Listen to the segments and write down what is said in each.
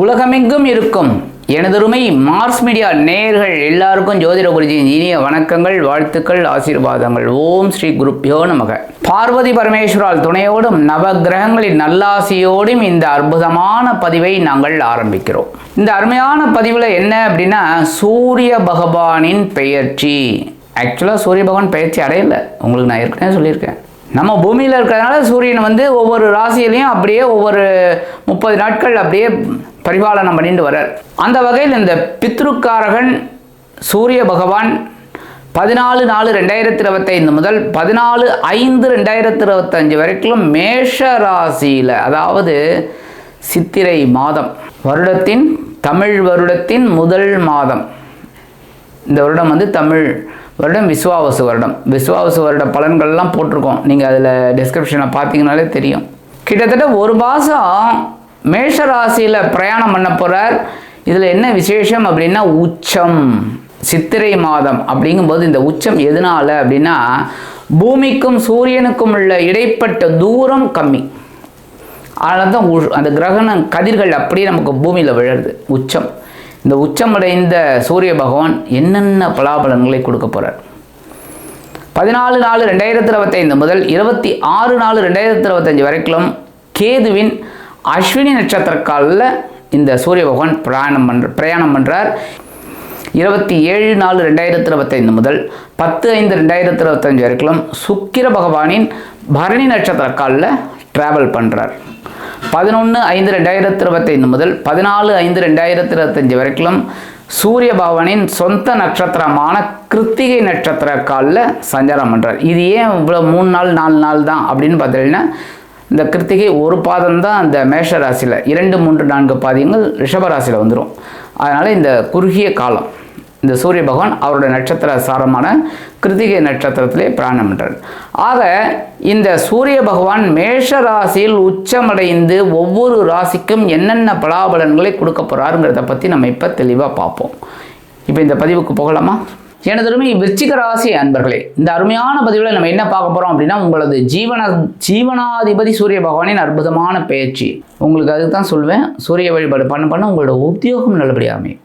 உலகமெங்கும் இருக்கும் எனதருமை மார்ஸ் மீடியா நேயர்கள் எல்லாருக்கும் ஜோதிட குருஜியின் இனிய வணக்கங்கள், வாழ்த்துக்கள், ஆசீர்வாதங்கள். ஓம் ஸ்ரீ குருப்யோ நமக. பார்வதி பரமேஸ்வரால் துணையோடும் நவ கிரகங்களின் நல்லாசியோடும் இந்த அற்புதமான பதிவை நாங்கள் ஆரம்பிக்கிறோம். இந்த அருமையான பதிவில் என்ன அப்படின்னா, சூரிய பகவானின் பெயர்ச்சி. ஆக்சுவலாக சூரிய பகவான் பெயர்ச்சி அடையலை, உங்களுக்கு நான் ஏற்கனவே சொல்லியிருக்கேன். நம்ம பூமியில் இருக்கிறதுனால சூரியன் ஒவ்வொரு ராசியிலையும் அப்படியே ஒவ்வொரு 30 நாட்கள் அப்படியே பரிபாலனம் பண்ணிட்டு வர்றார். அந்த வகையில் இந்த பித்ருக்காரகன் சூரிய பகவான் 14/4/2025 முதல் 14/5/2025 வரைக்கும் மேஷ ராசியில், அதாவது சித்திரை மாதம், வருடத்தின் தமிழ் வருடத்தின் முதல் மாதம். இந்த வருடம் தமிழ் வருடம் விஸ்வாவசு வருடம். விஸ்வாவசு வருட பலன்கள்லாம் போட்டிருக்கோம், நீங்கள் அதில் டிஸ்கிரிப்ஷனில் பார்த்தீங்கனாலே தெரியும். கிட்டத்தட்ட ஒரு மாதம் மேஷ ராசியில் பிரயாணம் பண்ண போகிறார். இதில் என்ன விசேஷம் அப்படின்னா, உச்சம் சித்திரை மாதம் அப்படிங்கும்போது இந்த உச்சம் எதனால் அப்படின்னா, பூமிக்கும் சூரியனுக்கும் உள்ள இடைப்பட்ட தூரம் கம்மி. அதனால தான் அந்த கிரகண கதிர்கள் அப்படியே நமக்கு பூமியில் விழுறது. உச்சம். இந்த உச்சமடைந்த சூரிய பகவான் என்னென்ன பலாபலன்களை கொடுக்க போகிறார்? 14/4/2025 முதல் 26/4/2025 வரைக்கும் கேதுவின் அஸ்வினி நட்சத்திர காலில் இந்த சூரிய பகவான் பிரயாணம் பண்ணுறார். 27/4/2025 முதல் 10/5/2025 வரைக்கும் சுக்கிர பகவானின் பரணி நட்சத்திர காலில் ட்ராவல் பண்ணுறார். 11/5/2025 முதல் 14/5/2025 வரைக்கும் சூரிய பகவானின் சொந்த நட்சத்திரமான கிருத்திகை நட்சத்திர காலில் சஞ்சாரம் பண்ணுறார். இது ஏன் இவ்வளோ 3 நாள் 4 நாள் தான் அப்படின்னு பார்த்தீங்கன்னா, இந்த கிருத்திகை ஒரு பாதம் தான் அந்த மேஷ ராசியில், 2, 3, 4 பாதங்கள் ரிஷபராசியில் வந்துடும். அதனால் இந்த குறுகிய காலம் இந்த சூரிய பகவான் அவருடைய நட்சத்திர சாரமான கிருத்திகை நட்சத்திரத்திலே பிராணம் பண்ணுறார். ஆக இந்த சூரிய பகவான் மேஷ ராசியில் உச்சமடைந்து ஒவ்வொரு ராசிக்கும் என்னென்ன பலாபலன்களை கொடுக்க போகிறாருங்கிறத பற்றி நம்ம இப்போ தெளிவாக பார்ப்போம். இப்போ இந்த பதிவுக்கு போகலாமா? எனதருமை விருச்சிக ராசி அன்பர்களே, இந்த அருமையான பதிவில் நம்ம என்ன பார்க்க போகிறோம் அப்படின்னா, உங்களது ஜீவனாதிபதி சூரிய பகவானின் அற்புதமான பயிற்சி. உங்களுக்கு அதுக்கு தான் சொல்வேன், சூரிய வழிபாடு பண்ண உங்களோட உத்தியோகம் நல்லபடியாக அமையும்,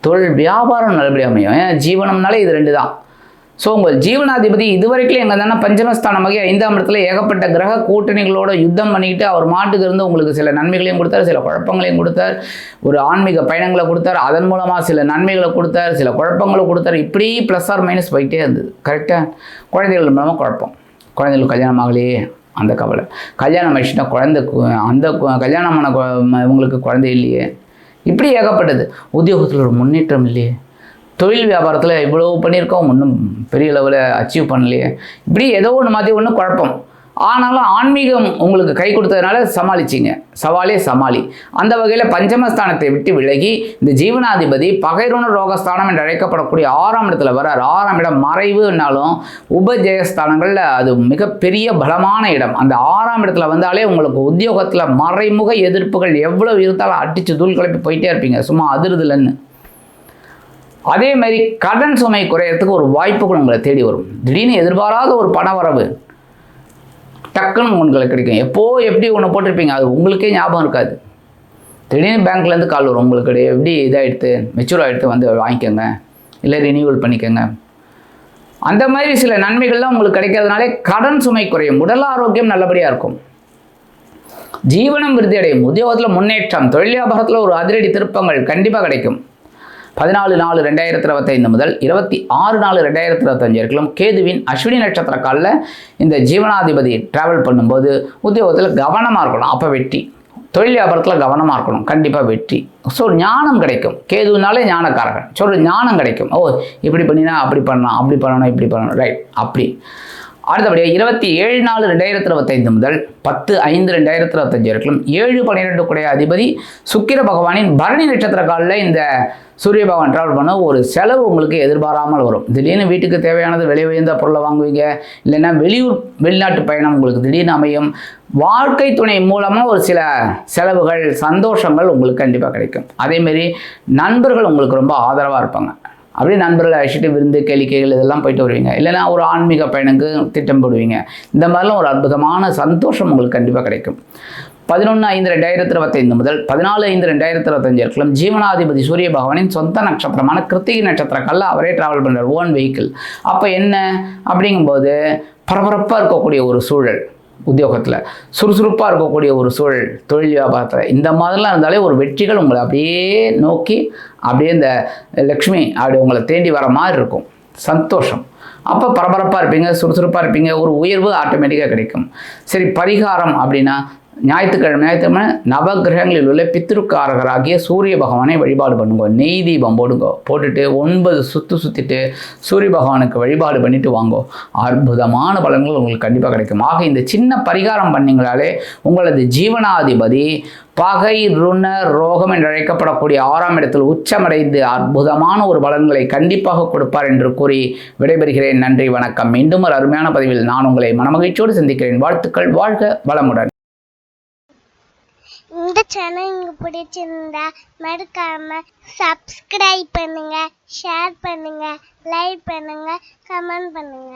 தொழில் வியாபாரம் நல்லபடியாக அமையும். ஏன் ஜீவனம்னாலே இது 2 தான். ஸோ உங்கள் ஜீவனாதிபதி இதுவரைக்கும் எங்கே தானே பஞ்சமஸ்தானமாகி 5ஆம் இடத்துல ஏகப்பட்ட கிரக கூட்டணிகளோட யுத்தம் பண்ணிக்கிட்டு அவர் மாட்டுக்கு இருந்து உங்களுக்கு சில நன்மைகளையும் கொடுத்தார், சில குழப்பங்களையும் கொடுத்தார், ஒரு ஆன்மீக பயணங்களை கொடுத்தார், அதன் மூலமாக சில நன்மைகளை கொடுத்தார், சில குழப்பங்களை கொடுத்தார். இப்படி ப்ளஸ் ஆர் மைனஸ் போயிட்டே இருந்தது. கரெக்டாக குழந்தைகள் மூலமாக குழப்பம், குழந்தைகளுக்கு கல்யாணம் ஆகலையே அந்த கவலை, கல்யாணம் ஆயிடுச்சுன்னா அந்த கல்யாணமான இவங்களுக்கு குழந்தை இல்லையே, இப்படி ஏகப்பட்டது. உத்தியோகத்தில் ஒரு முன்னேற்றம் இல்லையே, தொழில் வியாபாரத்தில் இவ்வளோ பண்ணியிருக்கோம், ஒன்றும் பெரிய லெவலில் அச்சீவ் பண்ணலையே, இப்படி ஏதோ ஒன்று மாதிரி ஒன்று குழப்பம். ஆனாலும் ஆன்மீகம் உங்களுக்கு கை கொடுத்ததுனால சமாளிச்சிங்க, சவாலே சமாளி. அந்த வகையில் பஞ்சமஸ்தானத்தை விட்டு விலகி இந்த ஜீவனாதிபதி பகைரோண ரோகஸ்தானம் என்று அழைக்கப்படக்கூடிய 6ஆம் இடத்துல வர்றார். 6ஆம் இடம் மறைவுனாலும் உபஜெயஸ்தானங்களில் அது மிகப்பெரிய பலமான இடம். அந்த 6ஆம் இடத்துல வந்தாலே உங்களுக்கு உத்தியோகத்தில் மறைமுக எதிர்ப்புகள் எவ்வளோ இருந்தாலும் அடித்து தூள் கிளப்பி போயிட்டே இருப்பீங்க, சும்மா அதிருதுலன்னு. அதே மாதிரி கடன் சுமை குறையறதுக்கு ஒரு வாய்ப்புகள் உங்களை தேடி வரும். திடீர்னு எதிர்பாராத ஒரு பண வரவு டக்குன்னு உங்களுக்கு கிடைக்கும். எப்படி ஒன்று போட்டிருப்பீங்க, அது உங்களுக்கே ஞாபகம் இருக்காது. திடீர்னு பேங்க்லேருந்து கால் வரும், உங்களுக்கு எப்படி இதாகிடுது, மெச்சூர் ஆகிடுத்து, வந்து வாங்கிக்கோங்க, இல்லை ரினியூவல் பண்ணிக்கோங்க. அந்த மாதிரி சில நன்மைகள்லாம் உங்களுக்கு கிடைக்கிறதுனாலே கடன் சுமை குறையும், உடல் ஆரோக்கியம் நல்லபடியாக இருக்கும், ஜீவனம் விருத்தி அடையும், உத்தியோகத்தில் முன்னேற்றம், தொழில் வியாபாரத்தில் ஒரு அதிரடி திருப்பங்கள் கண்டிப்பாக கிடைக்கும். 14/4/2025 முதல் 26/4/2025 வரைக்கும் கேதுவின் அஸ்வினி நட்சத்திர காலில் இந்த ஜீவனாதிபதி டிராவல் பண்ணும்போது உத்தியோகத்தில் கவனமாக இருக்கணும், அப்போ வெற்றி. தொழில் வியாபாரத்தில் கவனமாக இருக்கணும், கண்டிப்பாக வெற்றி. ஸோ ஞானம் கிடைக்கும், கேதுனாலே ஞானக்காரகன். ஸோ ஞானம் கிடைக்கும். இப்படி பண்ணினா அப்படி பண்ணலாம், அப்படி பண்ணணும், இப்படி பண்ணணும், ரைட் அப்படி. அடுத்தபடியாக 27/4/2025 முதல் 10/5/2025 வரைக்கும் 7/12 கூடிய அதிபதி சுக்கிர பகவானின் பரணி நட்சத்திர காலில் இந்த சூரிய பகவான் ட்ராவல் பண்ண ஒரு செலவு உங்களுக்கு எதிர்பாராமல் வரும். திடீர்னு வீட்டுக்கு தேவையானது விலை உயர்ந்த பொருளை வாங்குவீங்க, இல்லைன்னா வெளிநாட்டு பயணம் உங்களுக்கு திடீர்னு அமையும். வாழ்க்கை துணை மூலமாக ஒரு சில செலவுகள், சந்தோஷங்கள் உங்களுக்கு கண்டிப்பாக கிடைக்கும். அதேமாரி நண்பர்கள் உங்களுக்கு ரொம்ப ஆதரவாக இருப்பாங்க. அப்படியே நண்பர்களை அழைச்சிட்டு விருந்து கேளிக்கைகள் இதெல்லாம் போயிட்டு வருவீங்க. இல்லைன்னா ஒரு ஆன்மீக பயணக்கு திட்டம் போடுவீங்க. இந்த மாதிரிலாம் ஒரு அற்புதமான சந்தோஷம் உங்களுக்கு கண்டிப்பாக கிடைக்கும். 11/5/2025 முதல் 14/5/2025 இருக்கலாம் ஜீவனாதிபதி சூரிய பகவானின் சொந்த நட்சத்திரமான கிருத்திகை நட்சத்திரக்கல்ல அவரே டிராவல் பண்ணுறார், ஓன் வெஹிக்கிள். அப்போ என்ன அப்படிங்கும்போது பரபரப்பாக இருக்கக்கூடிய ஒரு சூழல், உத்தியோகத்தில் சுறுசுறுப்பாக இருக்கக்கூடிய ஒரு சூழல், தொழில் வியாபாரத்தில் இந்த மாதிரிலாம் இருந்தாலே ஒரு வெற்றிகள் உங்களை அப்படியே நோக்கி அப்படியே இந்த லக்ஷ்மி அப்படி உங்களை தேண்டி வர மாதிரி இருக்கும். சந்தோஷம். அப்போ பரபரப்பாக இருப்பீங்க, சுறுசுறுப்பாக இருப்பீங்க, ஒரு உயர்வு ஆட்டோமேட்டிக்காக கிடைக்கும். சரி, பரிகாரம் அப்படின்னா ஞாயிற்றுக்கிழமை நவகிரகங்களில் உள்ள பித்திருக்காரகராகிய சூரிய பகவானை வழிபாடு பண்ணுங்க. நெய் தீபம் போடுங்க, போட்டுட்டு 9 சுற்றிட்டு சூரிய பகவானுக்கு வழிபாடு பண்ணிட்டு வாங்கோ. அற்புதமான பலன்கள் உங்களுக்கு கண்டிப்பாக கிடைக்கும். ஆக இந்த சின்ன பரிகாரம் பண்ணிங்களாலே உங்களது ஜீவனாதிபதி பகை ருண ரோகம் என்று அழைக்கப்படக்கூடிய 6ஆம் இடத்தில் உச்சமடைந்து அற்புதமான ஒரு பலன்களை கண்டிப்பாக கொடுப்பார் என்று கூறி விடைபெறுகிறேன். நன்றி, வணக்கம். மீண்டும் ஒரு அருமையான பதிவில் நான் உங்களை மனமகிழ்ச்சியோடு சந்திக்கிறேன். வாழ்த்துக்கள். வாழ்க வளமுடன். இந்த சேனல் உங்களுக்கு பிடிச்சிருந்தா மறக்காம சப்ஸ்கிரைப் பண்ணுங்க, ஷேர் பண்ணுங்க, லைக் பண்ணுங்க, கமெண்ட் பண்ணுங்க.